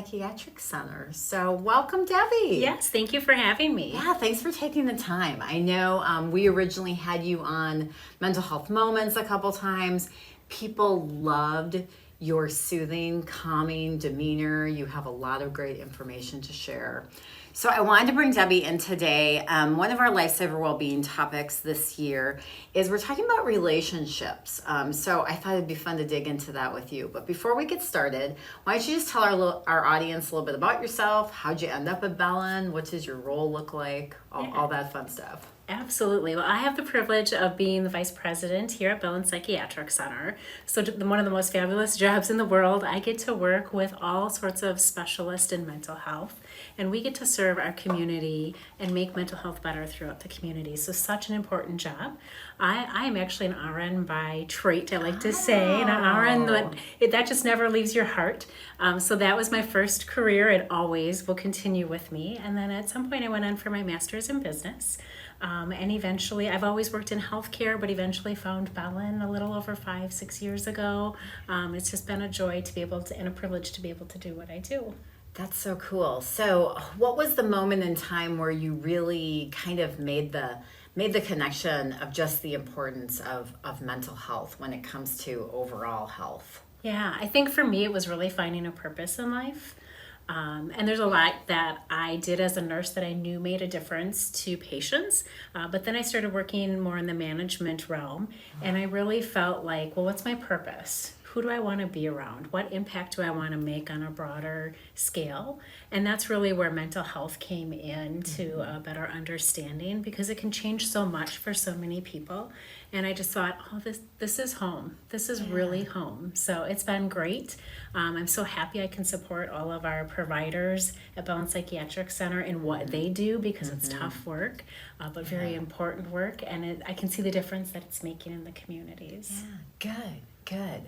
Psychiatric Center. So welcome, Debbie. Yes, thank you for having me. Yeah, thanks for taking the time. I know we originally had you on Mental Health Moments a couple times. People loved your soothing, calming demeanor. You have a lot of great information to share. So I wanted to bring Debbie in today. One of our Lifesaver Wellbeing topics this year is we're talking about relationships. So I thought it'd be fun to dig into that with you. But before we get started, why don't you just tell our audience a little bit about yourself? How'd you end up at Bellin? What does your role look like? All that fun stuff. Absolutely. Well, I have the privilege of being the vice president here at Bellin Psychiatric Center. So one of the most fabulous jobs in the world. I get to work with all sorts of specialists in mental health, and we get to serve our community and make mental health better throughout the community. So such an important job. I am actually an RN by trait, I like to say, and an RN, that just never leaves your heart. So that was my first career. It always will continue with me. And then at some point I went on for my master's in business. And eventually, I've always worked in healthcare, but eventually found Bellin a little over 5-6 years ago. It's just been a joy to be able to, and a privilege to be able to do what I do. That's so cool. So what was the moment in time where you really kind of made the connection of just the importance of mental health when it comes to overall health? Yeah, I think for me, it was really finding a purpose in life. And there's a lot that I did as a nurse that I knew made a difference to patients. But then I started working more in the management realm, and I really felt like, well, what's my purpose? Who do I want to be around? What impact do I want to make on a broader scale? And that's really where mental health came into a better understanding, because it can change so much for so many people. And I just thought, oh, this is home. This is really home. So it's been great. I'm so happy I can support all of our providers at Bellin Psychiatric Center in what they do, because it's tough work, but very important work. And I can see the difference that it's making in the communities. Yeah, good.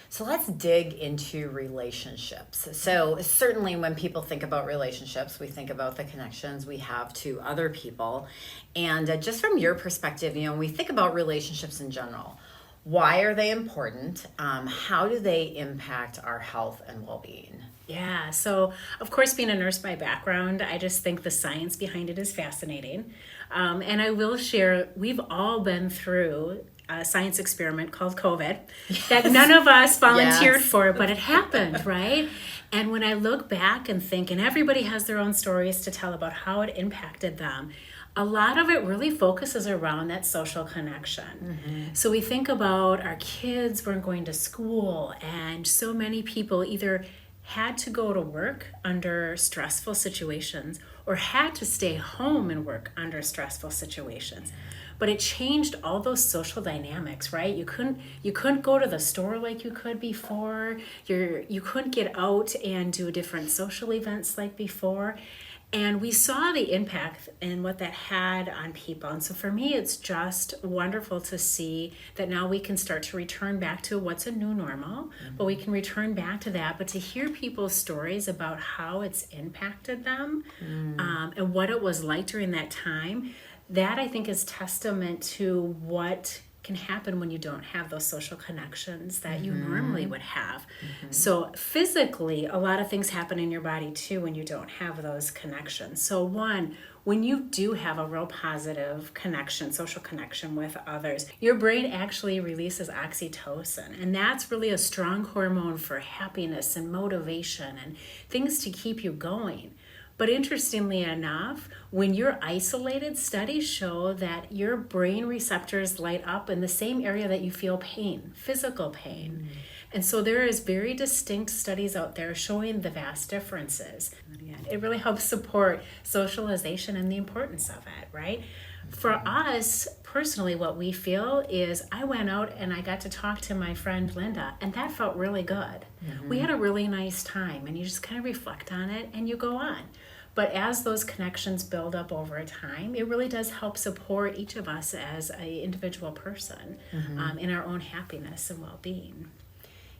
So let's dig into relationships. So certainly when people think about relationships, we think about the connections we have to other people. And just from your perspective, when we think about relationships in general, why are they important? How do they impact our health and well-being? Yeah, so of course, being a nurse by background, I just think the science behind it is fascinating. And I will share, we've all been through a science experiment called COVID that none of us volunteered for, but it happened, right? And when I look back and think, and everybody has their own stories to tell about how it impacted them, a lot of it really focuses around that social connection. So we think about our kids weren't going to school, and so many people either had to go to work under stressful situations or had to stay home and work under stressful situations. But it changed all those social dynamics, right? You couldn't go to the store like you could before. You couldn't get out and do different social events like before. And we saw the impact and what that had on people. And so for me, it's just wonderful to see that now we can start to return back to what's a new normal, but we can return back to that. But to hear people's stories about how it's impacted them and what it was like during that time, that I think is testament to what can happen when you don't have those social connections that you normally would have. So physically, a lot of things happen in your body too when you don't have those connections. So one, when you do have a real positive connection, social connection with others, your brain actually releases oxytocin. And that's really a strong hormone for happiness and motivation and things to keep you going. But interestingly enough, when you're isolated, studies show that your brain receptors light up in the same area that you feel pain, physical pain. And so there is very distinct studies out there showing the vast differences. It really helps support socialization and the importance of it, right? For us, personally, what we feel is I went out and I got to talk to my friend Linda, and that felt really good. We had a really nice time, and you just kind of reflect on it and you go on. But as those connections build up over time, it really does help support each of us as an individual person in our own happiness and well-being.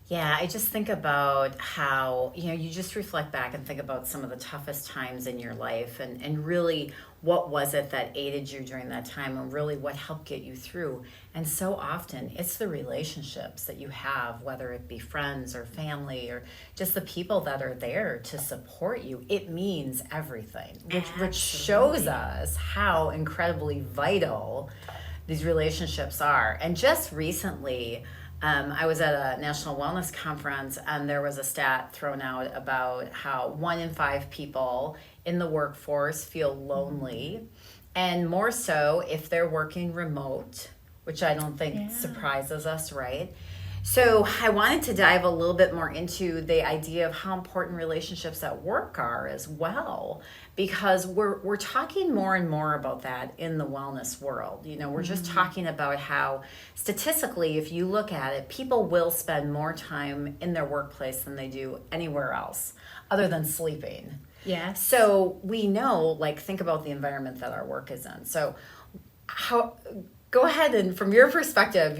Yeah, I just think about how, you just reflect back and think about some of the toughest times in your life and really what was it that aided you during that time and really what helped get you through. And so often it's the relationships that you have, whether it be friends or family or just the people that are there to support you. It means everything, which shows us how incredibly vital these relationships are. And just recently, I was at a national wellness conference and there was a stat thrown out about how 1 in 5 people in the workforce feel lonely, and more so if they're working remote, which I don't think surprises us, right? So I wanted to dive a little bit more into the idea of how important relationships at work are as well, because we're talking more and more about that in the wellness world. We're just talking about how statistically, if you look at it, people will spend more time in their workplace than they do anywhere else other than sleeping. Yes. So we know, think about the environment that our work is in. So go ahead and from your perspective,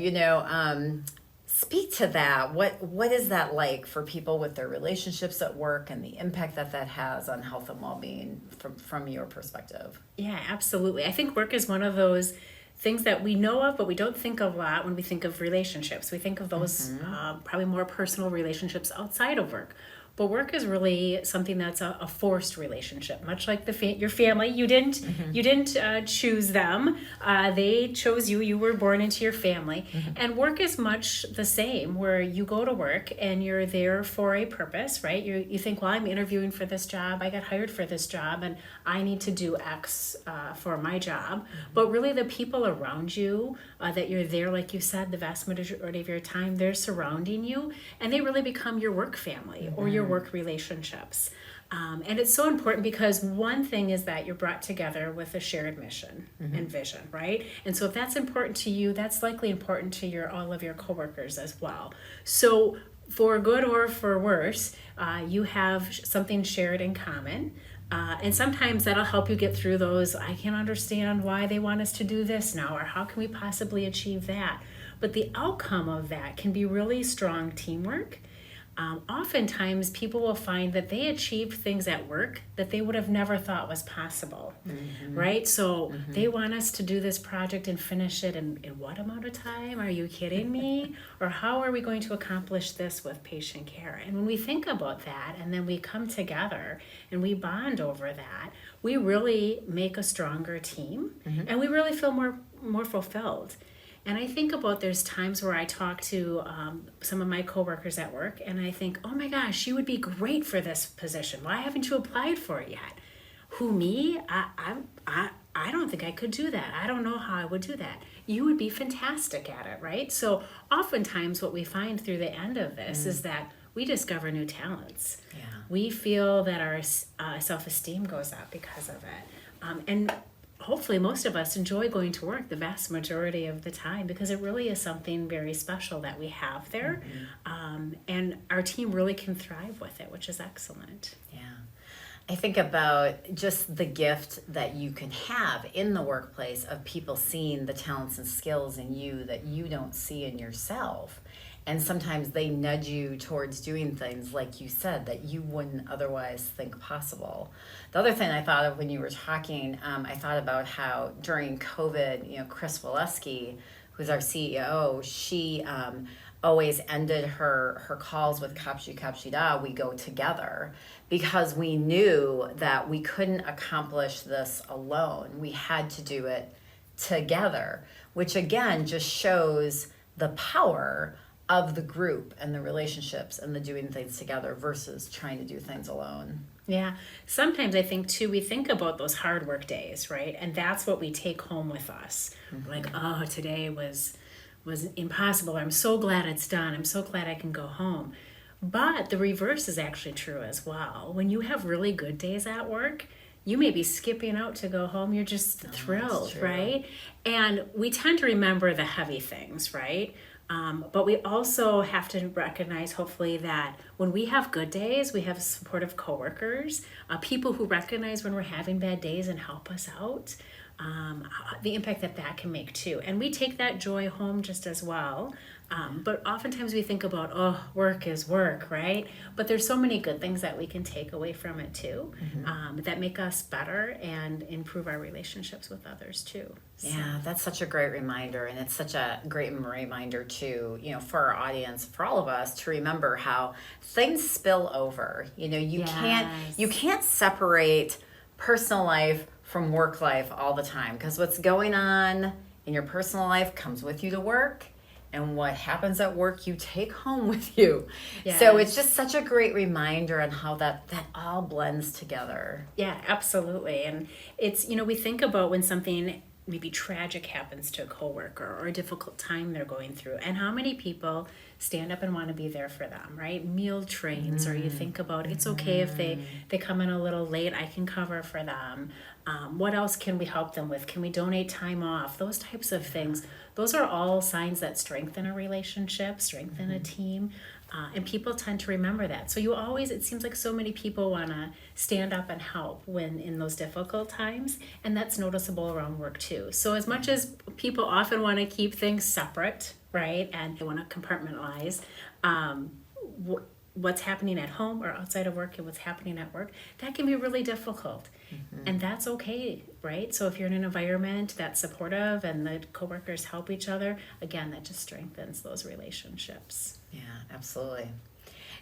speak to that. What is that like for people with their relationships at work and the impact that has on health and well-being from your perspective? Yeah, absolutely. I think work is one of those things that we know of, but we don't think of a lot when we think of relationships. We think of those probably more personal relationships outside of work. But work is really something that's a forced relationship, much like your family. You didn't choose them; they chose you. You were born into your family, and work is much the same. Where you go to work and you're there for a purpose, right? You think, well, I'm interviewing for this job. I got hired for this job, and I need to do X for my job. But really, the people around you that you're there, like you said, the vast majority of your time, they're surrounding you, and they really become your work family or your work relationships. And it's so important because one thing is that you're brought together with a shared mission and vision, right? And so if that's important to you, that's likely important to all of your coworkers as well. So for good or for worse, you have something shared in common. And sometimes that'll help you get through those, I can't understand why they want us to do this now, or how can we possibly achieve that? But the outcome of that can be really strong teamwork. Oftentimes people will find that they achieved things at work that they would have never thought was possible, right? So they want us to do this project and finish it in what amount of time? Are you kidding me? Or how are we going to accomplish this with patient care? And when we think about that and then we come together and we bond over that, we really make a stronger team and we really feel more fulfilled. And I think about there's times where I talk to some of my coworkers at work and I think, oh my gosh, you would be great for this position. Why haven't you applied for it yet? Who, me? I don't think I could do that. I don't know how I would do that. You would be fantastic at it, right? So oftentimes what we find through the end of this is that we discover new talents. Yeah. We feel that our self-esteem goes up because of it. And hopefully most of us enjoy going to work the vast majority of the time because it really is something very special that we have there. And our team really can thrive with it, which is excellent. Yeah. I think about just the gift that you can have in the workplace of people seeing the talents and skills in you that you don't see in yourself. And sometimes they nudge you towards doing things, like you said, that you wouldn't otherwise think possible. The other thing I thought of when you were talking, I thought about how during COVID, Chris Walesky, who's our CEO, she always ended her calls with Kapshi Kapshi Da, we go together, because we knew that we couldn't accomplish this alone. We had to do it together, which again just shows the power of the group and the relationships and the doing things together versus trying to do things alone. Yeah. Sometimes I think too, we think about those hard work days, right? And that's what we take home with us. Like, oh, today was impossible. I'm so glad it's done. I'm so glad I can go home. But the reverse is actually true as well. When you have really good days at work, you may be skipping out to go home. You're just thrilled, right? And we tend to remember the heavy things, right? But we also have to recognize, hopefully, that when we have good days, we have supportive coworkers, people who recognize when we're having bad days and help us out, the impact that can make too. And we take that joy home just as well. But oftentimes we think about, oh, work is work, right? But there's so many good things that we can take away from it too, that make us better and improve our relationships with others too. So. Yeah, that's such a great reminder, and it's such a great reminder too, for our audience, for all of us, to remember how things spill over. You can't separate personal life from work life all the time, because what's going on in your personal life comes with you to work. And what happens at work, you take home with you. Yes. So it's just such a great reminder on how that all blends together. Yeah, absolutely. And it's, we think about when something maybe tragic happens to a coworker or a difficult time they're going through, and how many people stand up and want to be there for them, right? Meal trains, or you think about it's okay if they come in a little late, I can cover for them. What else can we help them with? Can we donate time off? Those types of things. Those are all signs that strengthen a relationship, strengthen a team. And people tend to remember that. So it seems like so many people want to stand up and help when in those difficult times. And that's noticeable around work too. So as much as people often want to keep things separate, right? And they want to compartmentalize what's happening at home or outside of work and what's happening at work, that can be really difficult. And that's okay, right? So if you're in an environment that's supportive and the coworkers help each other, again, that just strengthens those relationships. Yeah, absolutely.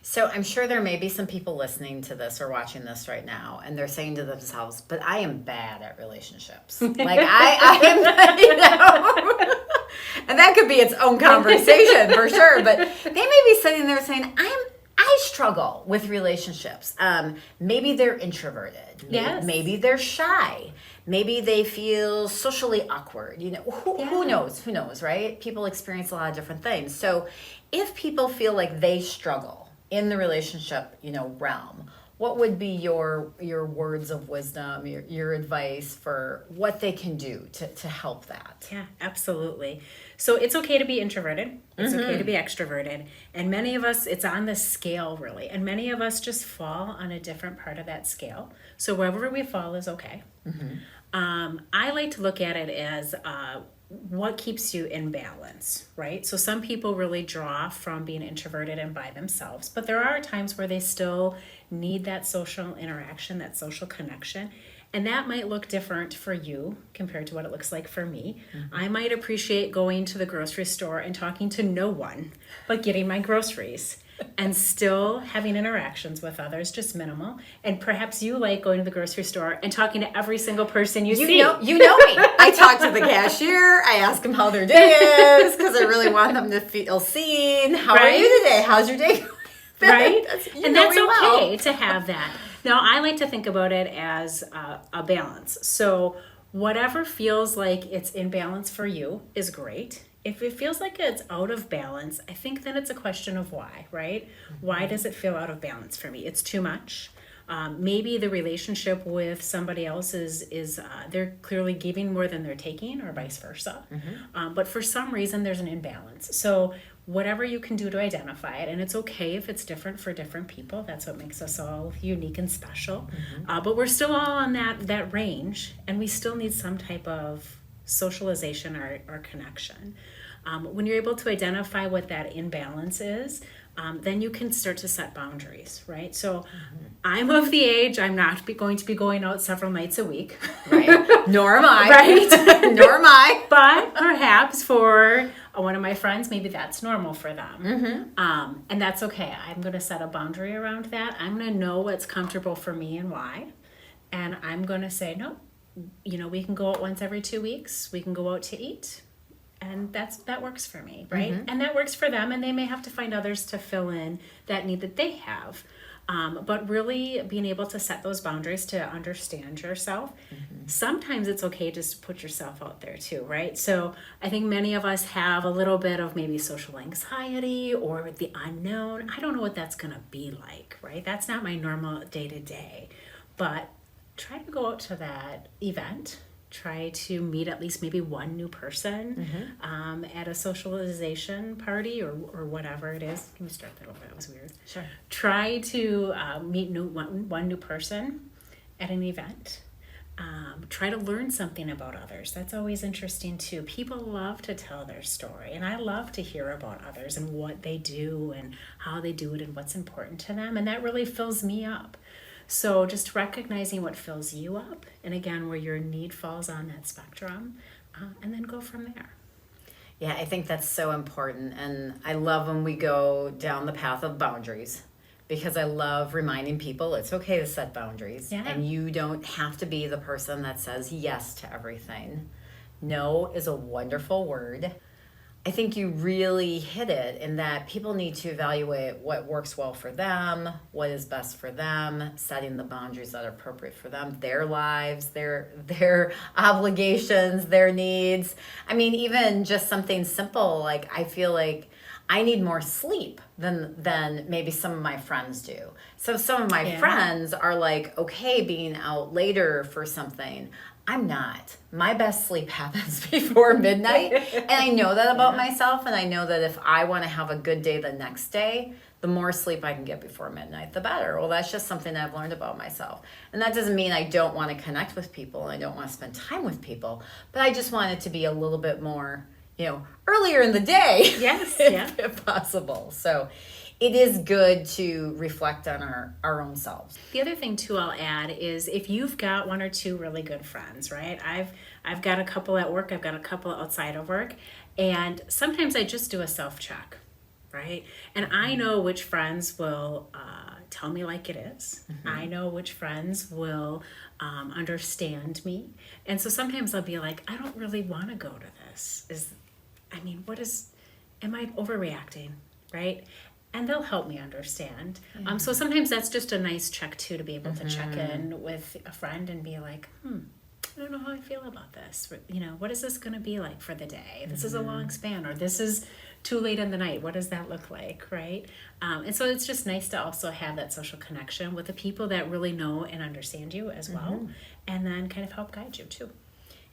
So I'm sure there may be some people listening to this or watching this right now, and they're saying to themselves, but I am bad at relationships. Like I am, and that could be its own conversation for sure. But they may be sitting there saying, I struggle with relationships. Maybe they're introverted. Yes. Maybe they're shy. Maybe they feel socially awkward. Who knows, right? People experience a lot of different things. So if people feel like they struggle in the relationship, realm, what would be your words of wisdom, your advice for what they can do to help that? Yeah, absolutely. So it's okay to be introverted. It's okay to be extroverted. And many of us, it's on the scale really. And many of us just fall on a different part of that scale. So wherever we fall is okay. I like to look at it as what keeps you in balance, right? So some people really draw from being introverted and by themselves, but there are times where they still need that social interaction, that social connection. And that might look different for you compared to what it looks like for me. I might appreciate going to the grocery store and talking to no one, but getting my groceries and still having interactions with others, just minimal. And perhaps you like going to the grocery store and talking to every single person you see. You know me. I talk to the cashier. I ask them how their day is because I really want them to feel seen. How are you today? How's your day going? Right? That's okay to have that. Now, I like to think about it as a balance. So whatever feels like it's in balance for you is great. If it feels like it's out of balance, I think then it's a question of why, right? Why does it feel out of balance for me? It's too much. Maybe the relationship with somebody else is they're clearly giving more than they're taking, or vice versa. But for some reason, there's an imbalance. So whatever you can do to identify it, and it's okay if it's different for different people. That's what makes us all unique and special. But we're still all on that range, and we still need some type of socialization or connection. When you're able to identify what that imbalance is, then you can start to set boundaries, right? So I'm of the age, I'm not going to be going out several nights a week. Right. Nor am I. Right. Nor am I. But perhaps for one of my friends, maybe that's normal for them. And that's okay. I'm going to set a boundary around that. I'm going to know what's comfortable for me and why. And I'm going to say, no, we can go out once every 2 weeks. We can go out to eat. And that works for me, right? And that works for them, and they may have to find others to fill in that need that they have. But really being able to set those boundaries to understand yourself. Sometimes it's okay just to put yourself out there too, right? So I think many of us have a little bit of maybe social anxiety or the unknown. I don't know what that's going to be like, right? That's not my normal day-to-day. But try to go out to that event. Try to meet at least maybe one new person at a socialization party or whatever it is. Can we start that over? That was weird. Sure. Try to meet one new person at an event. Try to learn something about others. That's always interesting too. People love to tell their story, and I love to hear about others and what they do and how they do it and what's important to them, and that really fills me up. So just recognizing what fills you up, and again, where your need falls on that spectrum, and then go from there. Yeah, I think that's so important. And I love when we go down the path of boundaries, because I love reminding people it's okay to set boundaries. Yeah. And you don't have to be the person that says yes to everything. No is a wonderful word. I think you really hit it in that people need to evaluate what works well for them, what is best for them, setting the boundaries that are appropriate for them, their lives, their obligations, their needs. I mean, even just something simple, like I feel like I need more sleep than maybe some of my friends do. So some of my friends are like, okay, being out later for something. I'm not. My best sleep happens before midnight. And I know that about myself. And I know that if I want to have a good day the next day, the more sleep I can get before midnight, the better. Well, that's just something I've learned about myself. And that doesn't mean I don't want to connect with people and I don't want to spend time with people. But I just want it to be a little bit more, earlier in the day. Yes, if possible. So it is good to reflect on our own selves. The other thing too I'll add is if you've got one or two really good friends, right? I've got a couple at work, I've got a couple outside of work, and sometimes I just do a self-check, right? And I know which friends will tell me like it is. I know which friends will understand me. And so sometimes I'll be like, I don't really want to go to this. Am I overreacting, right? And they'll help me understand. So sometimes that's just a nice check too, to be able to check in with a friend and be like, I don't know how I feel about this. What is this going to be like for the day? This is a long span, or this is too late in the night. What does that look like, right? And so it's just nice to also have that social connection with the people that really know and understand you as well, and then kind of help guide you too.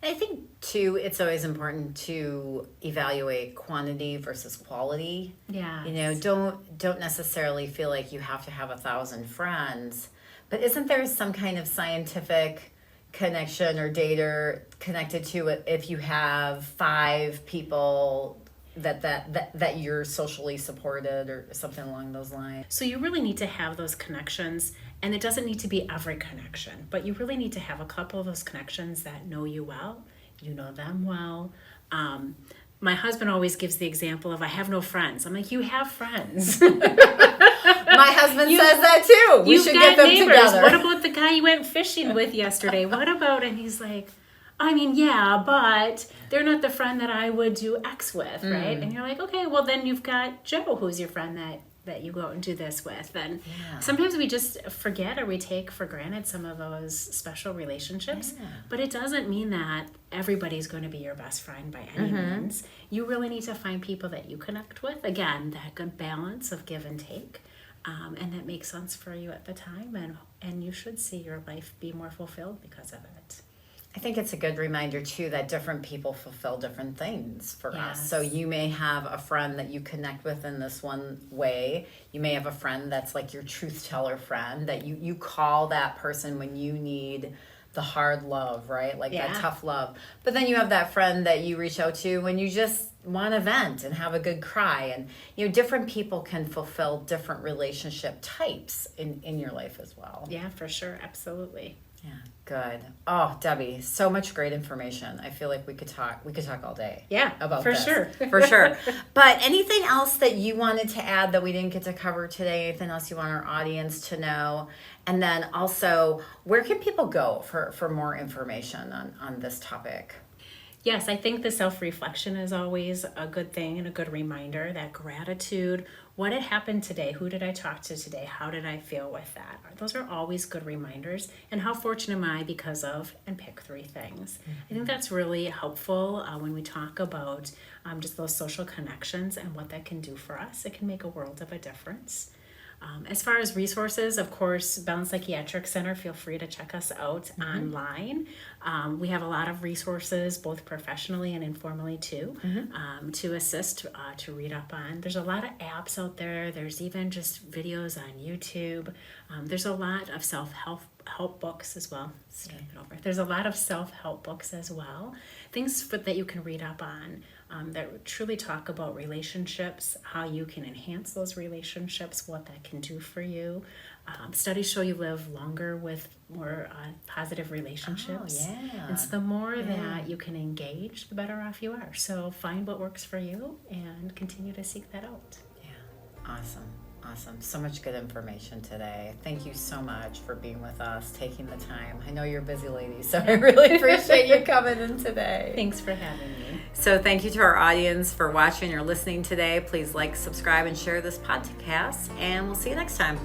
And I think, too, it's always important to evaluate quantity versus quality. Yeah. Don't necessarily feel like you have to have 1,000 friends. But isn't there some kind of scientific connection or data connected to it if you have 5 people that you're socially supported or something along those lines? So you really need to have those connections, and it doesn't need to be every connection, but you really need to have a couple of those connections that know you well, you know them well. My husband always gives the example of, I have no friends. I'm like, you have friends. My husband says that too. We should get them neighbors. together. What about the guy you went fishing with yesterday? What about? And he's like, yeah, but they're not the friend that I would do X with, right? And you're like, okay, well then you've got Joe, who's your friend that you go out and do this with. And sometimes we just forget or we take for granted some of those special relationships, but it doesn't mean that everybody's going to be your best friend by any means. You really need to find people that you connect with. Again, that good balance of give and take. And that makes sense for you at the time, and you should see your life be more fulfilled because of it. I think it's a good reminder, too, that different people fulfill different things for us. Yes. So you may have a friend that you connect with in this one way. You may have a friend that's like your truth teller friend, that you call that person when you need the hard love, right? Like that tough love. But then you have that friend that you reach out to when you just want to vent and have a good cry. And, different people can fulfill different relationship types in your life as well. Yeah, for sure. Absolutely. Yeah, good. Oh, Debbie, so much great information. I feel like we could talk all day. Yeah, about for this. sure. For sure. But anything else that you wanted to add that we didn't get to cover today? Anything else you want our audience to know? And then also, where can people go for more information on this topic? Yes, I think the self-reflection is always a good thing and a good reminder, that gratitude. What had happened today? Who did I talk to today? How did I feel with that? Those are always good reminders. And how fortunate am I because of, and pick 3 things. I think that's really helpful when we talk about just those social connections and what that can do for us. It can make a world of a difference. As far as resources, of course, Bellin Psychiatric Center, feel free to check us out online. We have a lot of resources, both professionally and informally too, to assist, to read up on. There's a lot of apps out there. There's even just videos on YouTube. There's a lot of self-help self-help books as well. There's a lot of self-help books as well. Things that you can read up on that truly talk about relationships, how you can enhance those relationships, what that can do for you. Studies show you live longer with more positive relationships. Oh, yeah. And so the more that you can engage, the better off you are. So find what works for you and continue to seek that out. Yeah, awesome. So much good information today. Thank you so much for being with us, taking the time. I know you're a busy lady, so I really appreciate you coming in today. Thanks for having me. So thank you to our audience for watching or listening today. Please like, subscribe, and share this podcast, and we'll see you next time.